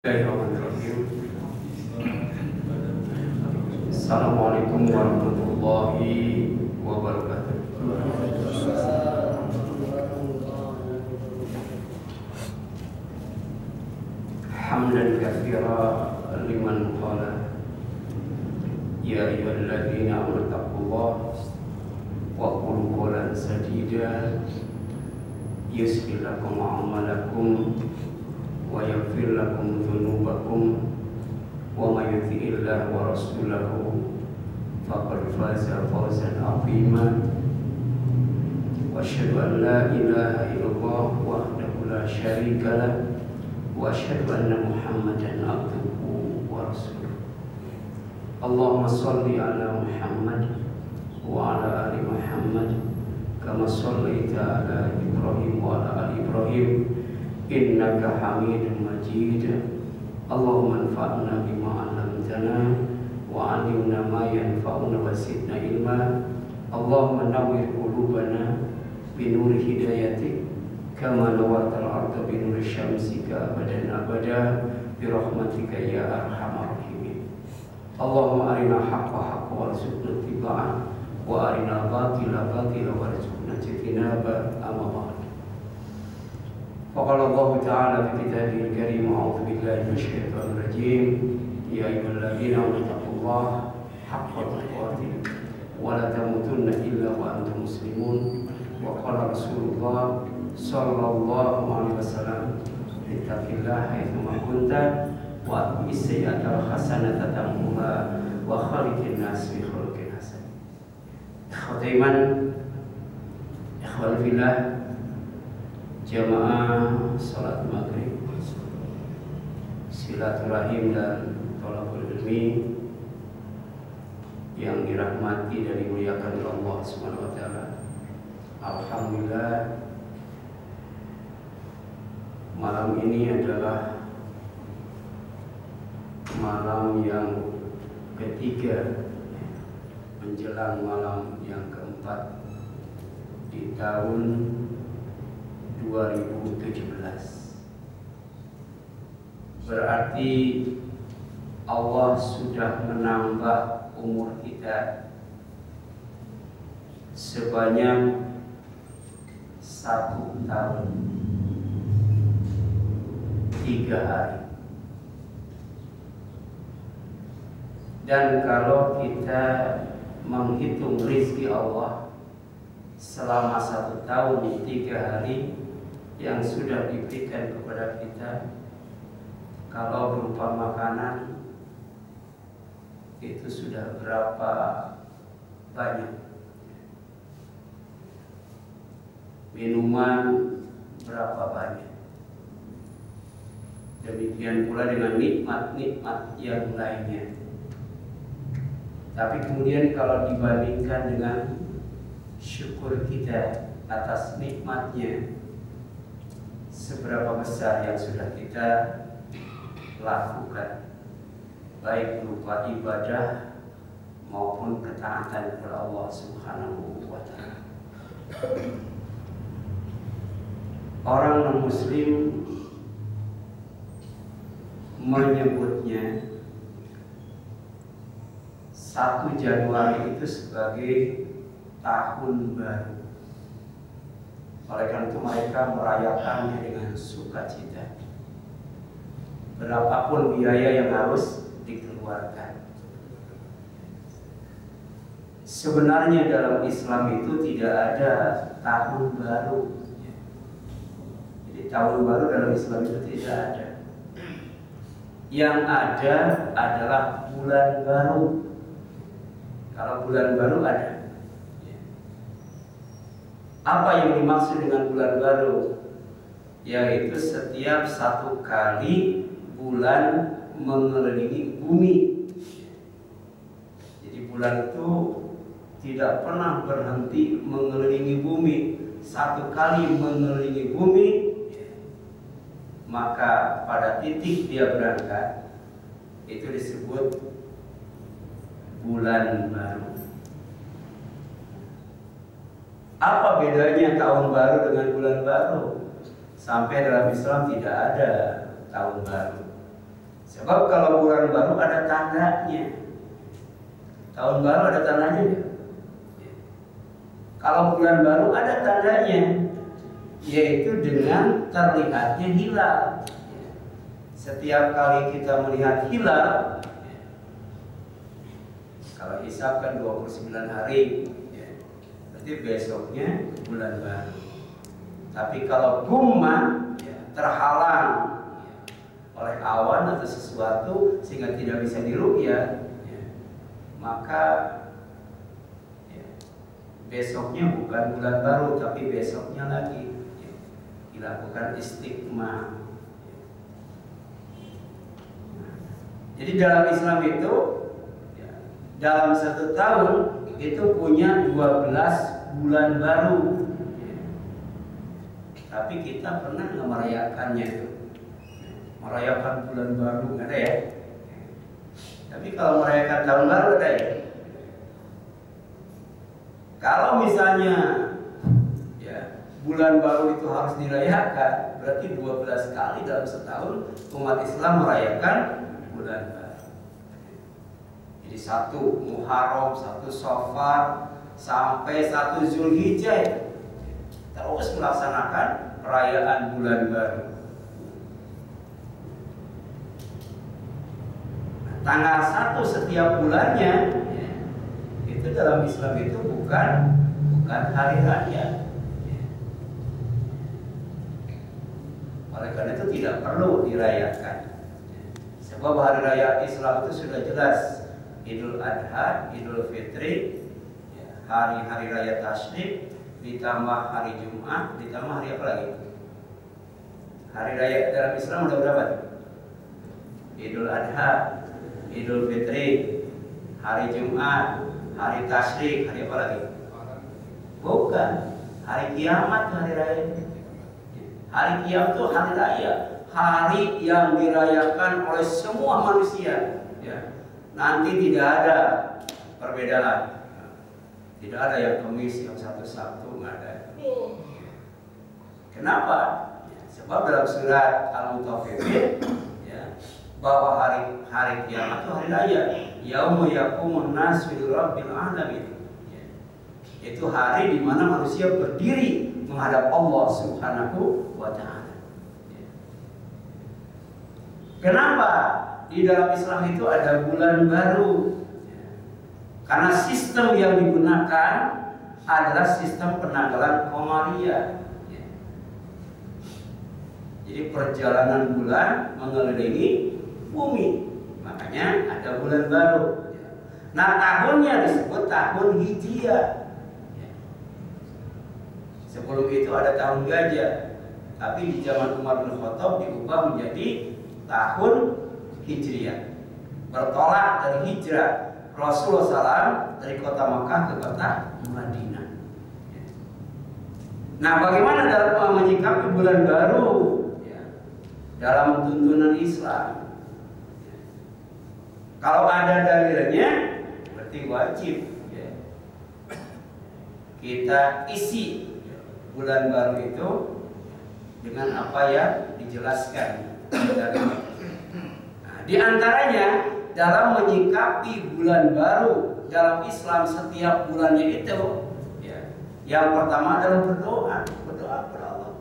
Bismillahirrahmanirrahim. Assalamualaikum warahmatullahi wabarakatuh. Hamdan katsira liman qala ya ayyuhalladzina amanu taqullaha wa qulu qawlan sadida yuslih lakum a'malakum wa yaghfir lakum dzunubakum wa may yuti'illah wa rasulahu faqad faza fawzan 'azima wa asyhadu an la ilaha illallah wahdahu la syarika lah wa asyhadu anna Muhammadan abduhu wa rasuluh. Allahumma shalli ala Muhammad wa ala ali Muhammad kama shallaita ala Ibrahim wa ala ali Ibrahim innaka hamidun majid. Allahumma anfa'na bima 'allamtana wa 'allimna ma yanfa'una wa zidna ilma. Allahumma nawwir qulubana bi nuri hidayatik kama nawwartal arda bi nuri syamsika abadan abada bi rahmatika ya arhamar rahimin. Allahumma arina haqqa haqqa warzuqna ittiba'ah wa arina batila batila warzuqna ijtinaba amma ba'd. فقال الله تعالى في كتابه الكريم أعوذ بالله من الشيطان الرجيم يا أيها الذين آمنوا اتقوا الله حق تقاته ولا تموتن إلا وأنتم مسلمون وقال رسول الله صلى الله عليه وسلم اتق الله حيثما كنت وأتبع السيئة الحسنة تمحها وخالق الناس بخلق حسن. Ikhwat iman, ikhwan fillah, jamaah salat maghrib, silaturahim dan thalabul ilmi yang dirahmati dan dimuliakan oleh Allah Subhanahu wa taala. Alhamdulillah, malam ini adalah malam yang ketiga menjelang malam yang keempat di tahun 2017. Berarti Allah sudah menambah umur kita sebanyak 1 tahun 3 hari. Dan kalau kita menghitung rizki Allah selama 1 tahun 3 hari yang sudah diberikan kepada kita, kalau berupa makanan itu sudah berapa banyak, minuman berapa banyak, demikian pula dengan nikmat-nikmat yang lainnya. Tapi kemudian kalau dibandingkan dengan syukur kita atas nikmatnya, seberapa besar yang sudah kita lakukan, baik berupa ibadah maupun ketaatan kepada Allah Subhanahu wa taala. Orang non-muslim menyebutnya 1 Januari itu sebagai tahun baru. Oleh karena itu mereka merayakannya dengan sukacita. Berapapun biaya yang harus dikeluarkan. Sebenarnya dalam Islam itu tidak ada tahun baru. Jadi tahun baru dalam Islam itu tidak ada. Yang ada adalah bulan baru. Kalau bulan baru ada. Apa yang dimaksud dengan bulan baru? Yaitu setiap 1 kali bulan mengelilingi bumi. Jadi bulan itu tidak pernah berhenti mengelilingi bumi. 1 kali mengelilingi bumi, maka pada titik dia berangkat, itu disebut bulan baru. Apa bedanya tahun baru dengan bulan baru? Sampai dalam Islam tidak ada tahun baru. Sebab kalau bulan baru ada tandanya. Tahun baru ada tandanya ya? Kalau bulan baru ada tandanya, yaitu dengan terlihatnya hilal. Setiap kali kita melihat hilal, kalau hisab kan 29 hari, berarti besoknya bulan baru. Tapi kalau gumma terhalang oleh awan atau sesuatu sehingga tidak bisa diruqyah, maka besoknya bukan bulan baru, tapi besoknya lagi dilakukan istiqma. Jadi dalam Islam itu dalam satu tahun itu punya 12 bulan baru. Tapi kita pernah nggak merayakannya itu? Merayakan bulan baru nggak ada ya? Tapi kalau merayakan tahun baru ada ya? Kalau misalnya bulan baru itu harus dirayakan, berarti 12 kali dalam setahun umat Islam merayakan bulan baru. Jadi 1 Muharram, 1 Safar, sampai 1 Zulhijjah terus melaksanakan perayaan bulan baru. Tanggal 1 setiap bulannya itu dalam Islam itu bukan hari raya. Oleh karena itu tidak perlu dirayakan. Sebab hari raya Islam itu sudah jelas. Idul Adha, Idul Fitri, hari-hari raya Tasyrik, ditambah hari Jumat, ditambah hari apa lagi? Hari raya dalam Islam ada berapa? Idul Adha, Idul Fitri, hari Jumat, hari Tasyrik, hari apa lagi? Bukan, hari kiamat, hari raya. Hari kiamat itu hari raya, hari yang dirayakan oleh semua manusia. Nanti tidak ada perbedaan, tidak ada yang Kamis, yang Sabtu, nggak ada. Kenapa? Sebab dalam surat Al-Mutaffifin bahwa hari kiamat itu hari raya, yauma yaqumun nasu lirabbil alamin. Itu hari di mana manusia berdiri menghadap Allah Subhanahu wa ta'ala. Kenapa di dalam Islam itu ada bulan baru? Karena sistem yang digunakan adalah sistem penanggalan Qamariyah. Jadi perjalanan bulan mengelilingi bumi, makanya ada bulan baru. Nah, tahunnya disebut tahun Hijriah. Sebelum itu ada tahun gajah, tapi di zaman Umar bin Khattab diubah menjadi tahun Hijriah. Bertolak dari hijrah Rasulullah SAW dari kota Makkah ke kota Madinah. Nah, bagaimana dalam menyikapi bulan baru dalam tuntunan Islam? Kalau ada dalilnya, berarti wajib kita isi bulan baru itu dengan apa yang dijelaskan. Nah, di antaranya dalam menyikapi bulan baru dalam Islam setiap bulannya itu, yang pertama adalah berdoa kepada Allah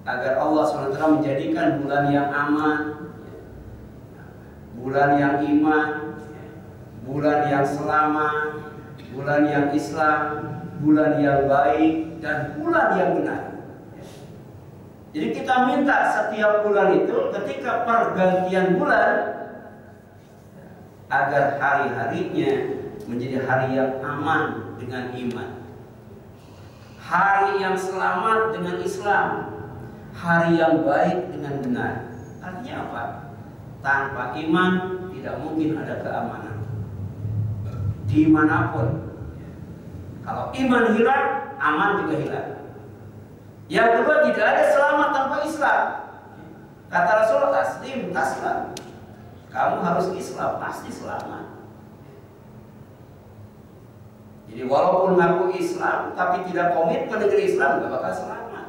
agar Allah SWT menjadikan bulan yang aman, bulan yang iman, bulan yang selamat, bulan yang Islam, bulan yang baik, dan bulan yang benar. Jadi kita minta setiap bulan itu ketika pergantian bulan agar hari-harinya menjadi hari yang aman dengan iman, hari yang selamat dengan Islam, hari yang baik dengan benar. Artinya apa? Tanpa iman tidak mungkin ada keamanan dimanapun. Kalau iman hilang, aman juga hilang. Yang kedua, tidak ada selamat tanpa Islam. Kata Rasulullah, taslim taslam. Kamu harus Islam, pasti selamat. Jadi walaupun ngaku Islam tapi tidak komitmen dengan Islam, gak bakal selamat.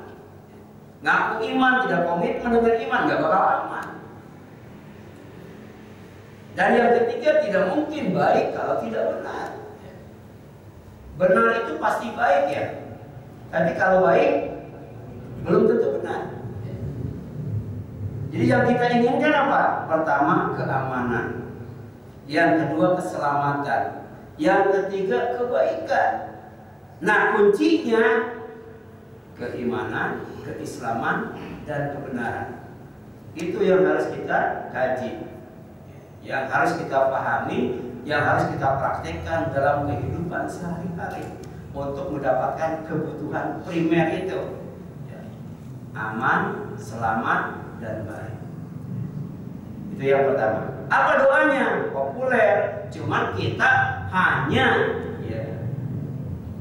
Ngaku iman tidak komitmen dengan iman, gak bakal aman. Dan yang ketiga, tidak mungkin baik kalau tidak benar. Benar itu pasti baik ya. Tapi kalau baik belum tentu benar. Jadi yang kita inginkan apa? Pertama, keamanan. Yang kedua, keselamatan. Yang ketiga, kebaikan. Nah, kuncinya keimanan, keislaman, dan kebenaran. Itu yang harus kita kaji, yang harus kita pahami, yang harus kita praktekkan dalam kehidupan sehari-hari untuk mendapatkan kebutuhan primer itu, aman, selamat, dan baik. Itu yang pertama. Apa doanya? Populer, cuman kita hanya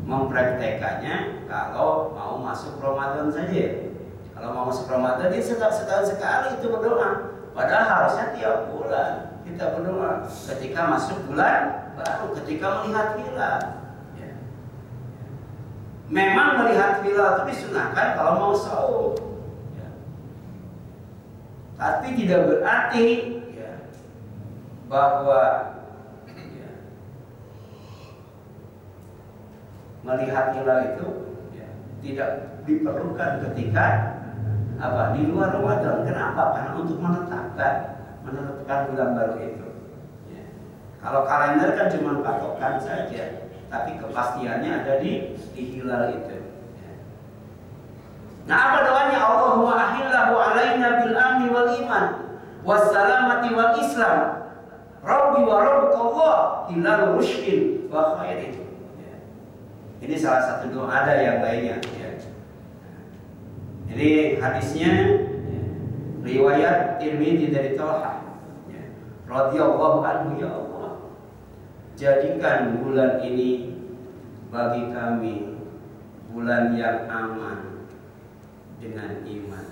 mempraktekannya kalau mau masuk Ramadan saja. Kalau mau masuk Ramadan, dia setahun sekali itu berdoa. Padahal harusnya tiap bulan kita berdoa. Ketika masuk bulan baru, ketika melihat hilal. Memang melihat hilal itu disunahkan kalau mau saum. Tapi tidak berarti bahwa melihat hilal itu tidak diperlukan ketika di luar Ramadan. Kenapa? Karena untuk menetapkan bulan baru itu. Kalau kalender kan cuma patokan saja, tapi kepastiannya ada di hilal itu. Nah, apa doanya? Allahumma ahillahu alaina bil amni wal iman wassalamati wal islam. Rabbi wa rabbukallah hilal rushdin wa khairin. Ini salah satu doa, ada yang lainnya. Ini hadisnya riwayat Tirmidzi dari Thalhah radhiyallahu anhu. Ya Allah, jadikan bulan ini bagi kami bulan yang aman dengan iman,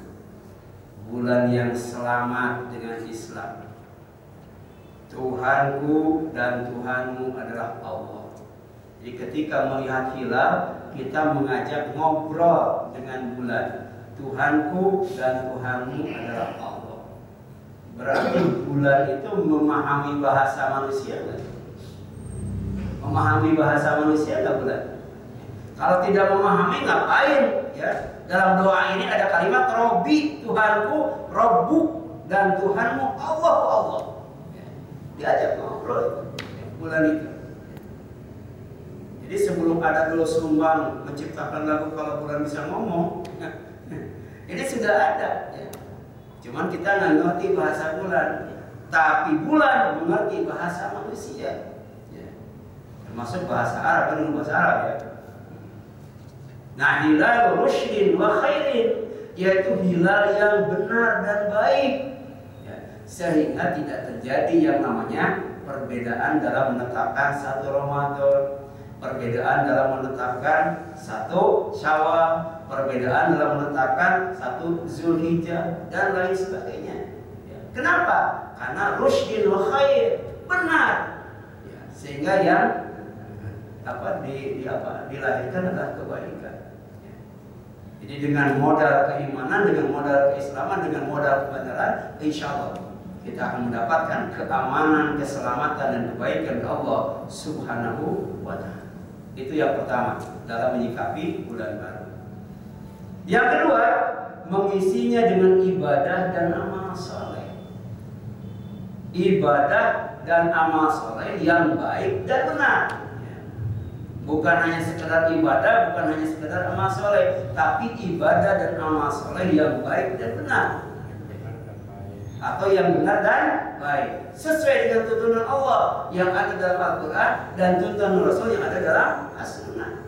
bulan yang selamat dengan Islam. Tuhanku dan Tuhanmu adalah Allah. Jadi ketika melihat hilal, kita mengajak ngobrol dengan bulan. Tuhanku dan Tuhanmu adalah Allah. Berarti bulan itu memahami bahasa manusia kan? Memahami bahasa manusia nggak bulan? Kalau tidak memahami ngapain? Ya, dalam doa ini ada kalimat Robbi, Tuhanku, Robbu, dan Tuhanmu Allah, Allah. Diajak ngobrol bulan itu. Jadi sebelum ada Doel Sumbang menciptakan lagu Kalau Bulan Bisa Ngomong, ini sudah ada. Cuman kita nggak ngerti bahasa bulan, tapi bulan mengerti bahasa manusia. Termasuk bahasa Arab, kan bahasa Arab ya. Nah, hilal rusydin wa khairin, yaitu hilal yang benar dan baik. Sehingga tidak terjadi yang namanya perbedaan dalam menetapkan satu Ramadan, perbedaan dalam menetapkan satu Syawal, perbedaan dalam menetapkan satu Zulhijjah, dan lain sebagainya. Kenapa? Karena rusydin wa khair, benar. Sehingga yang dilahirkan adalah kebaikan. Jadi dengan modal keimanan, dengan modal keislaman, dengan modal kebenaran, insya Allah kita akan mendapatkan keamanan, keselamatan, dan kebaikan dari Allah Subhanahu wa Ta'ala. Itu yang pertama dalam menyikapi bulan baru. Yang kedua, mengisinya dengan ibadah dan amal soleh. Ibadah dan amal soleh yang baik dan benar. Bukan hanya sekedar ibadah, bukan hanya sekedar amal soleh, tapi ibadah dan amal soleh yang baik dan benar. Atau yang benar dan baik, sesuai dengan tuntunan Allah yang ada dalam Al-Quran dan tuntunan Rasul yang ada dalam As-Sunnah.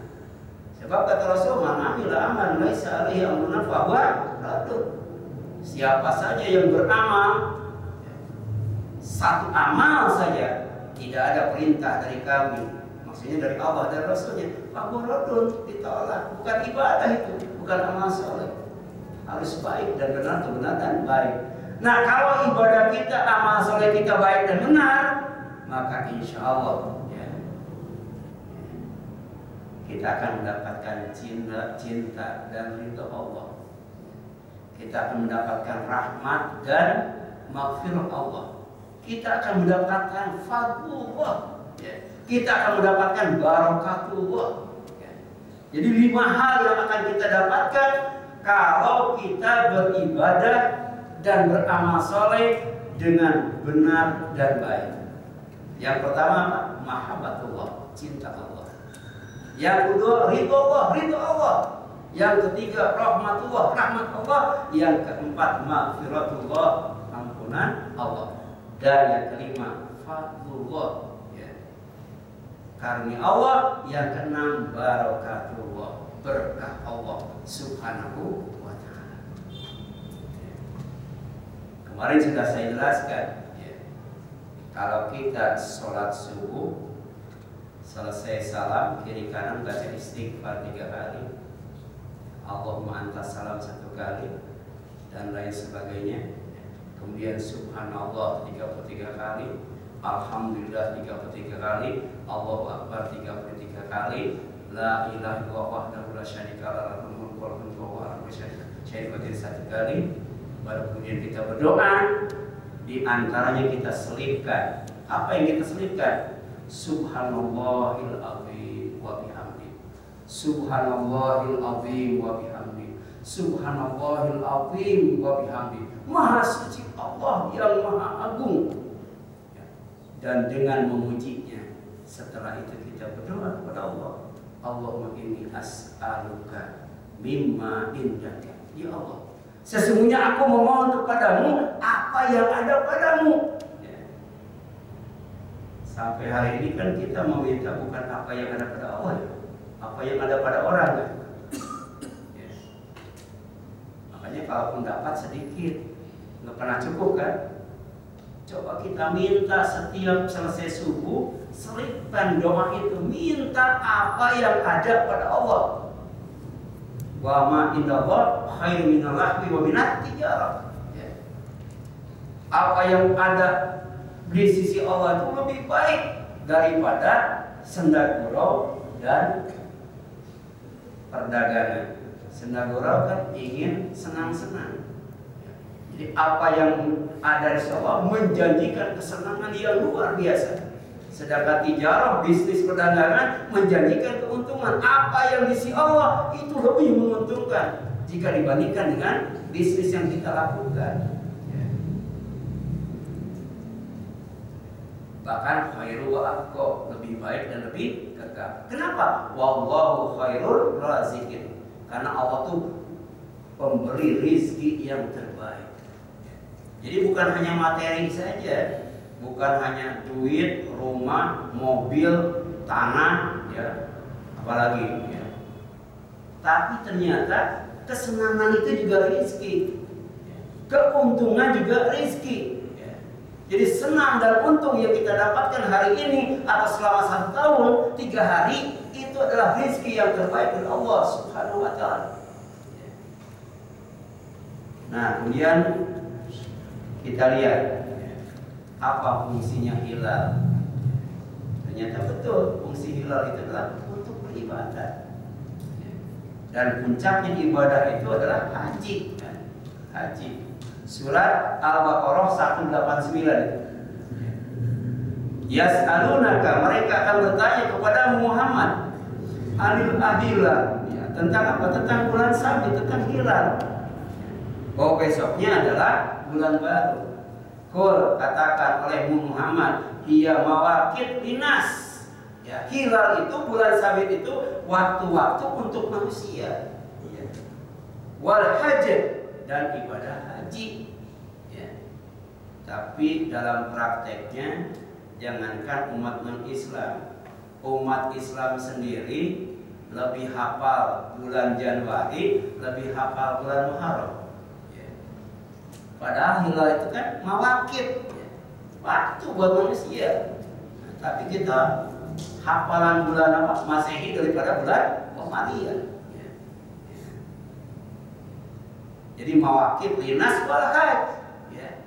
Sebab kata Rasul, man amila aman laisa alaihi amruna fahuwa raddun. Siapa saja yang beramal satu amal saja, tidak ada perintah dari kami, maksudnya dari Allah dan Rasulnya, fahuwa raddun, ditolak. Bukan ibadah itu, bukan amal soleh. Harus baik dan benar, itu benar dan baik. Nah, kalau ibadah kita, amal soleh kita baik dan benar, maka insya Allah kita akan mendapatkan cinta dan ridha Allah. Kita akan mendapatkan rahmat dan maghfirah Allah. kita akan mendapatkan fadlullah, ya. Kita akan mendapatkan barakatullah, ya. Jadi 5 hal yang akan kita dapatkan kalau kita beribadah dan beramal soleh dengan benar dan baik. Yang pertama, mahabbatullah, cinta Allah. Yang kedua, ridho Allah. Yang ketiga, rahmatullah, rahmat Allah. Yang keempat, maghfiratullah, ampunan Allah. Dan yang kelima, fadlullah, ya. Karunia Allah. Yang keenam, barakatullah, berkah Allah subhanahu wa ta'ala. Kemarin sudah saya jelaskan, ya. Kalau kita sholat subuh, selesai salam, kiri kanan baca istighfar 3 kali, Allahumma antas salam 1 kali, dan lain sebagainya. Kemudian subhanallah 33 kali, alhamdulillah 33 kali, Allahu akbar 33 kali, la ilaha illallah wahdahu la syarika lahu lahul mulku wa lahul hamdu wa huwa ala kulli syai'in qadir 1 kali. Baru kemudian kita berdoa. Di antaranya kita selipkan. Apa yang kita selipkan? Subhanallahil azim wa bihamdi. Subhanallahil azim wa bihamdi. Subhanallahil azim wa bihamdi. Maha suci Allah yang maha agung. Dan dengan memujinya, setelah itu kita berdoa kepada Allah. Allahumma inni as'aluka mimma indaka. Ya Allah, sesungguhnya aku memohon kepadamu apa yang ada padamu. Ya. Sampai hari ini kan kita meminta bukan apa yang ada pada Allah, ya. Apa yang ada pada orang, kan? Ya. Makanya kalaupun dapat sedikit, nggak pernah cukup, kan? Coba kita minta setiap selesai subuh, selipkan doa itu, minta apa yang ada pada Allah. Wa ma indallah khairu minal lahwi wa minat tijarah. Ya. Apa yang ada di sisi Allah itu lebih baik daripada senda gurau dan perdagangan. Senda gurau kan ingin senang-senang. Jadi apa yang ada di sisi Allah menjanjikan kesenangan yang luar biasa. Sedangkan tijarah, bisnis perdagangan menjanjikan keuntungan. Apa yang di sisi Allah itu lebih menguntungkan jika dibandingkan dengan bisnis yang kita lakukan. Ya. Bahkan khairu wa atqa, lebih baik dan lebih kekal. Kenapa? Wallahu khairul razikin. Karena Allah tuh pemberi rizki yang terbaik. Jadi bukan hanya materi saja, bukan hanya duit, rumah, mobil, tanah, ya, apalagi, ya. Tapi ternyata kesenangan itu juga rezeki, keuntungan juga rezeki. Ya. Jadi senang dan untung yang kita dapatkan hari ini atau selama 1 tahun, 3 hari itu adalah rezeki yang terbaik dari Allah Subhanahu Wa Taala. Ya. Nah, kemudian kita lihat apa fungsinya hilal. Ternyata betul fungsi hilal itu adalah untuk beribadah. Dan puncaknya ibadah itu adalah haji. Haji. Surat Al-Baqarah 189. Yas'alunaka, mereka akan bertanya kepada Muhammad anil ahillah, ya, tentang apa? Tentang bulan sabit, tentang hilal. Bahwa besoknya adalah bulan baru. Qul, katakan oleh Muhammad, hiya mawaqit linas. Ya, hilal itu, bulan sabit itu waktu-waktu untuk manusia. Ya. Wal hajj, dan ibadah haji. Ya. Tapi dalam prakteknya, jangankan umat non-Islam, umat Islam sendiri lebih hafal bulan Januari, lebih hafal bulan Muharram. Padahal hilal itu kan mawakit, waktu buat manusia. Nah, tapi kita hafalan bulan apa? Masehi daripada bulan Qamariyah. Ya. Jadi mawakit linas wal hajj. Ya.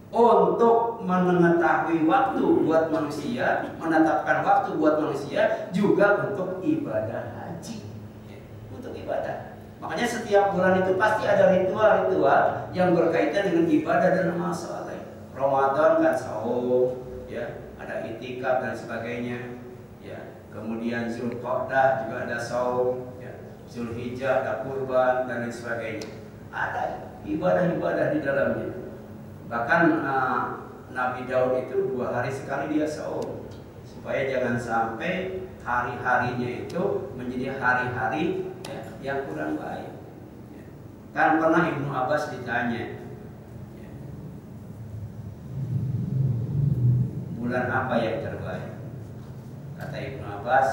Untuk mengetahui waktu buat manusia, menetapkan waktu buat manusia, juga untuk ibadah haji. Ya. Untuk ibadah. Makanya setiap bulan itu pasti ada ritual-ritual yang berkaitan dengan ibadah dan amal saleh. Ramadan kan saum, ya, ada itikaf dan sebagainya, ya. Kemudian Zulqa'dah juga ada saum, ya. Zulhijjah ada kurban dan lain sebagainya. Ada ibadah-ibadah di dalamnya. Bahkan Nabi Daud itu 2 hari sekali dia saum, supaya jangan sampai hari-harinya itu menjadi hari-hari, ya, yang kurang baik. Ya. Kan pernah Ibnu Abbas ditanya, ya, bulan apa yang terbaik? Kata Ibnu Abbas,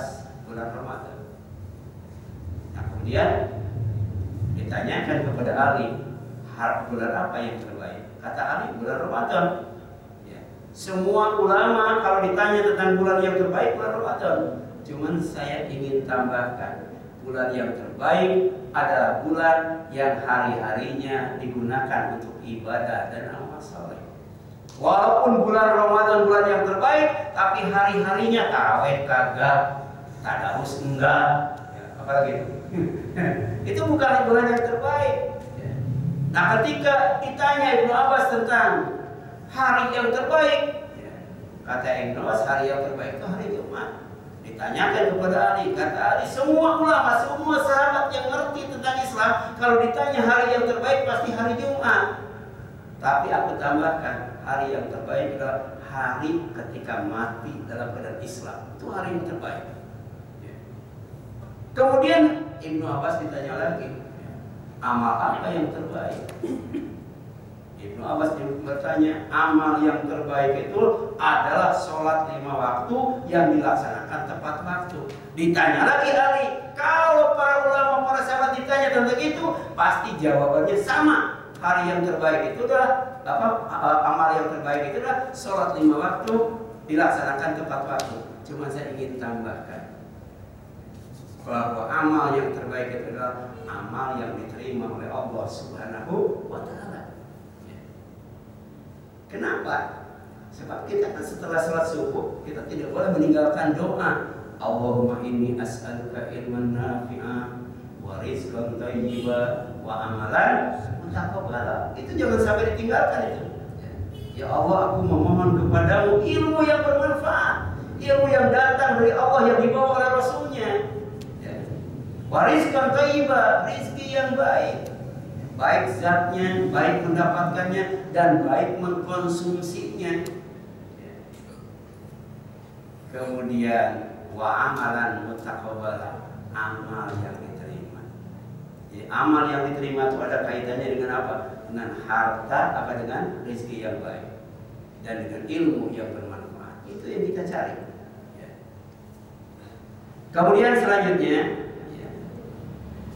bulan Ramadan. Nah, kemudian ditanyakan kepada Ali, bulan apa yang terbaik? Kata Ali, bulan Ramadan. Ya. Semua ulama kalau ditanya tentang bulan yang terbaik, bulan Ramadan. Cuman saya ingin tambahkan, bulan yang terbaik adalah bulan yang hari-harinya digunakan untuk ibadah dan amal saleh. Walaupun bulan Ramadan bulan yang terbaik, tapi hari-harinya tarawih kagak, tadarus enggak, ya, apalagi itu. Itu bukan bulan yang terbaik. Nah, ketika ditanya Ibnu Abbas tentang hari yang terbaik, kata Ibnu Abbas, hari yang terbaik itu hari Jumat. Ditanyakan kepada Ali, kata Ali, semua ulama, semua sahabat yang ngerti tentang Islam, kalau ditanya hari yang terbaik pasti hari Jumat. Tapi aku tambahkan, hari yang terbaik adalah hari ketika mati dalam keadaan Islam. Itu hari yang terbaik. Kemudian Ibnu Abbas ditanya lagi, amal apa yang terbaik? Ibnu Abbas bertanya, amal yang terbaik itu adalah sholat 5 waktu yang dilaksanakan tepat waktu. Ditanya lagi Ali, kalau para ulama, para sahabat ditanya tentang itu, pasti jawabannya sama. Hari yang terbaik itu adalah amal yang terbaik itu adalah sholat 5 waktu dilaksanakan tepat waktu. Cuma saya ingin tambahkan bahwa amal yang terbaik itu adalah amal yang diterima oleh Allah Subhanahu wa Ta'ala. Kenapa? Sebab kita kan setelah salat subuh kita tidak boleh meninggalkan doa. Allahumma inni as'aluka ilman nafi'a wa rizqan thayyiba wa amalan mutaqabbala. Itu jangan sampai ditinggalkan itu. Ya Allah, aku memohon kepadamu ilmu yang bermanfaat, ilmu yang datang dari Allah yang dibawa oleh Rasulnya. Wariskan thayyibah, rizki yang baik, baik zatnya, baik mendapatkannya, dan baik mengkonsumsinya. Kemudian wa amalan mutaqabbala, amal yang diterima. Jadi amal yang diterima itu ada kaitannya dengan apa? Dengan harta, apa dengan rizki yang baik, dan dengan ilmu yang bermanfaat. Itu yang kita cari. Kemudian selanjutnya,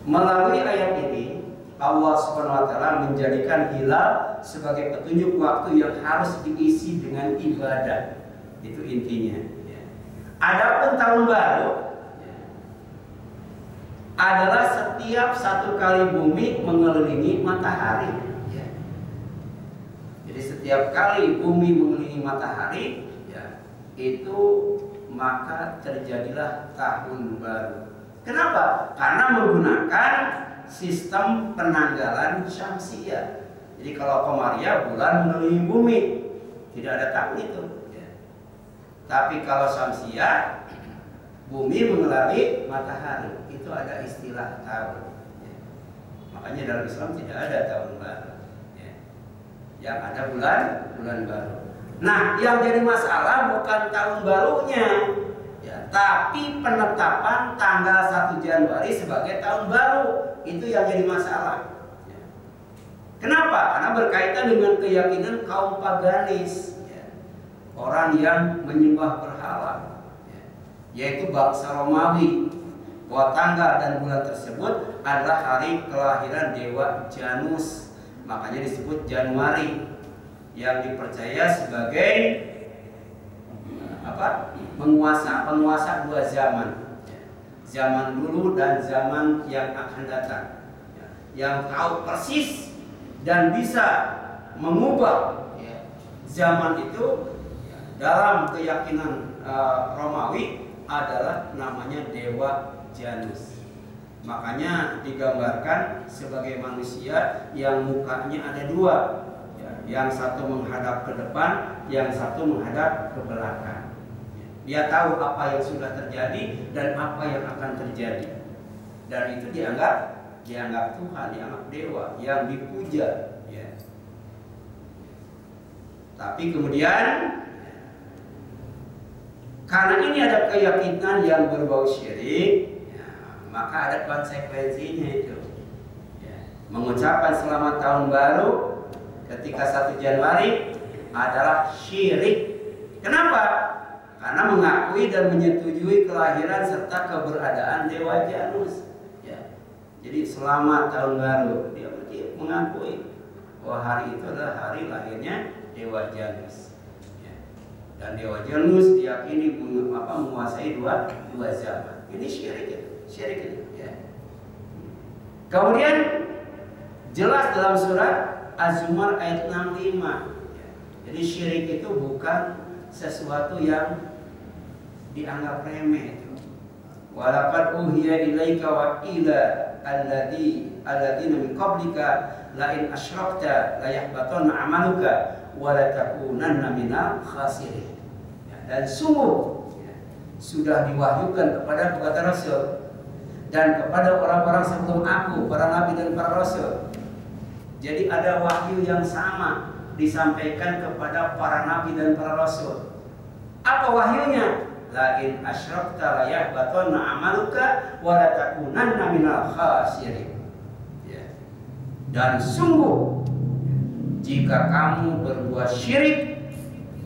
melalui ayat ini Allah Subhanahu wa Ta'ala menjadikan hilal sebagai petunjuk waktu yang harus diisi dengan ibadah. Itu intinya. Adapun tahun baru adalah setiap 1 kali bumi mengelilingi matahari. Jadi setiap kali bumi mengelilingi matahari, itu maka terjadilah tahun baru. Kenapa? Karena menggunakan sistem penanggalan syamsiyah. Jadi kalau Qamariyah bulan mengelilingi bumi, tidak ada tahun itu. Tapi kalau syamsiyah, bumi mengelilingi matahari, itu ada istilah tahun. Makanya dalam Islam tidak ada tahun baru. Yang ada bulan baru. Nah, yang jadi masalah bukan tahun barunya, tapi penetapan tanggal 1 Januari sebagai tahun baru. Itu yang jadi masalah. Kenapa? Karena berkaitan dengan keyakinan kaum paganis, orang yang menyembah berhala, yaitu bangsa Romawi, bahwa tanggal dan bulan tersebut adalah hari kelahiran dewa Janus. Makanya disebut Januari, yang dipercaya sebagai penguasa 2 zaman, zaman dulu dan zaman yang akan datang, yang tahu persis dan bisa mengubah zaman itu. Dalam keyakinan Romawi adalah namanya dewa Janus. Makanya digambarkan sebagai manusia yang mukanya ada 2, Yang satu menghadap ke depan, yang satu menghadap ke belakang. Dia tahu apa yang sudah terjadi dan apa yang akan terjadi. Dan itu dianggap Tuhan, dianggap dewa yang dipuja. Ya. Tapi kemudian karena ini ada keyakinan yang berbau syirik, ya, maka ada konsekuensinya itu. Ya. Mengucapkan selamat tahun baru ketika 1 Januari adalah syirik. Kenapa? Karena mengakui dan menyetujui kelahiran serta keberadaan Dewa Janus. Ya. Jadi selamat tahun baru, dia berarti mengakui bahwa hari itu adalah hari lahirnya Dewa Janus. Dan Dewa Janus diyakini menguasai dua zaman. Ini syirik itu. Ya. Kemudian jelas dalam surat Az-Zumar ayat 65. Ya. Jadi syirik itu bukan sesuatu yang dianggap remeh itu. Walaqad uhiya ilaika wa ila alladziina min qablika la in asyrakta la yahbatanna 'amaluka wa la takunanna minal khasirin. Dan sungguh sudah diwahyukan kepada kata Rasul dan kepada orang-orang sebelum aku, para nabi dan para rasul. Jadi ada wahyu yang sama disampaikan kepada para nabi dan para rasul. Apa wahyunya? La in asyrakta la yahbatanna 'amaluka wa la takunanna minal khasirin. Ya. Dan sungguh jika kamu berbuat syirik,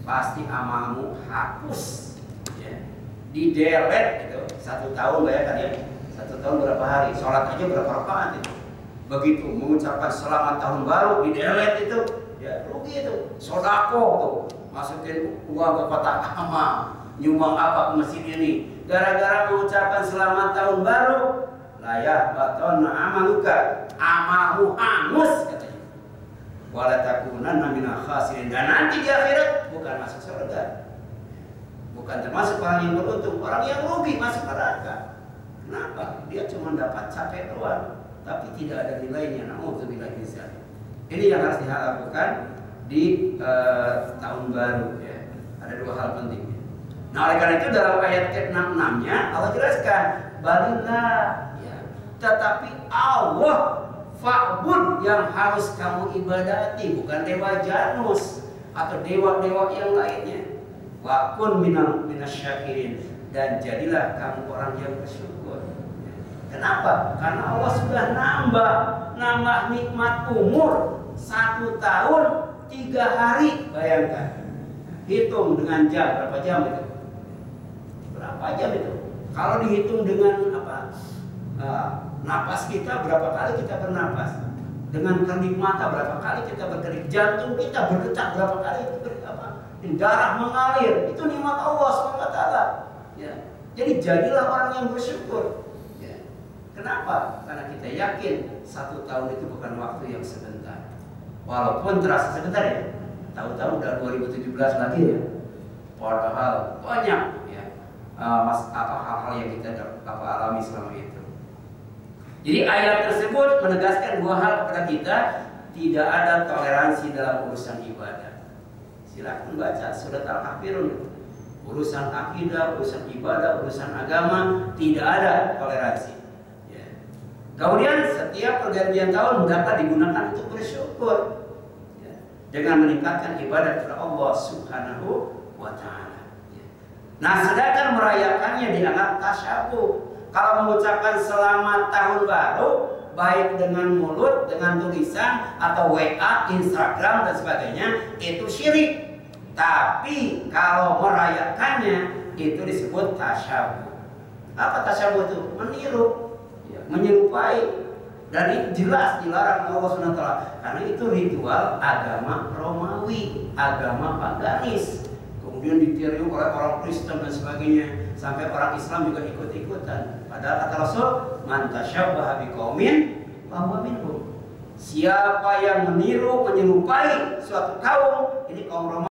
pasti amalmu hapus, ya. Di delete gitu. 1 tahun bayangkan ya, 1 tahun berapa hari, sholat aja berapa rakaat itu. Begitu mengucapkan selamat tahun baru di delete itu, ya rugi itu. Sodako tuh, masukin uang ke kotak amal, nyumbang apa ke masjid ini. Gara-gara mengucapkan selamat tahun baru, layah baton amaluka, amalmu hangus katanya. Wala takunanna minal khasirin, dan nanti di akhirat bukan masuk surga, bukan termasuk orang yang beruntung, orang yang rugi masuk neraka. Kenapa? Dia cuma dapat capek doang, tapi tidak ada nilainya. Nauzubillah min dzalik. Ini yang harus dilakukan di tahun baru. Ya. Ada 2 hal penting. Nah, oleh karena itu dalam ayat ke-66-nya Allah jelaskan, balillah, ya, tetapi Allah fa'bud yang harus kamu ibadati, bukan Dewa Janus atau dewa-dewa yang lainnya. Wa kun minasyakirin, dan jadilah kamu orang yang bersyukur. Kenapa? Karena Allah sudah nambah nikmat umur 1 tahun 3 hari. Bayangkan, hitung dengan jam, berapa jam itu? Berapa jam itu? Kalau dihitung dengan napas kita, berapa kali kita bernapas? Dengan kedip mata berapa kali kita berkedip? Jantung kita berdetak berapa kali? Darah mengalir. Itu nikmat Allah SWT. Ya. Jadi jadilah orang yang bersyukur. Ya. Kenapa? Karena kita yakin 1 tahun itu bukan waktu yang sebentar. Walaupun terasa sebentar ya. Tahu-tahu udah 2017 lagi ya. Padahal banyak ya hal-hal yang kita alami selama itu. Jadi ayat tersebut menegaskan 2 hal kepada kita, tidak ada toleransi dalam urusan ibadah. Silakan baca surat Al-Kafirun. Urusan akidah, urusan ibadah, urusan agama tidak ada toleransi. Ya. Kemudian setiap pergantian tahun dapat digunakan untuk bersyukur, ya, dengan meningkatkan ibadah kepada Allah Subhanahu wa Ta'ala. Ya. Nah, sedangkan merayakannya dianggap tasyabuh. Kalau mengucapkan selamat tahun baru, baik dengan mulut, dengan tulisan, atau WA, Instagram, dan sebagainya, itu syirik. Tapi kalau merayakannya, itu disebut tasyabuh. Apa tasyabuh itu? Meniru, ya, menyerupai. Dan itu jelas dilarang Allah SWT. Karena itu ritual agama Romawi, agama paganis. Kemudian ditiru oleh orang Kristen dan sebagainya, sampai orang Islam juga ikut-ikutan. Padahal kata Rasul, man tasyabbaha biqaumin fahuwa minhum. Siapa yang meniru, menyerupai suatu kaum, ini kaum Romawi.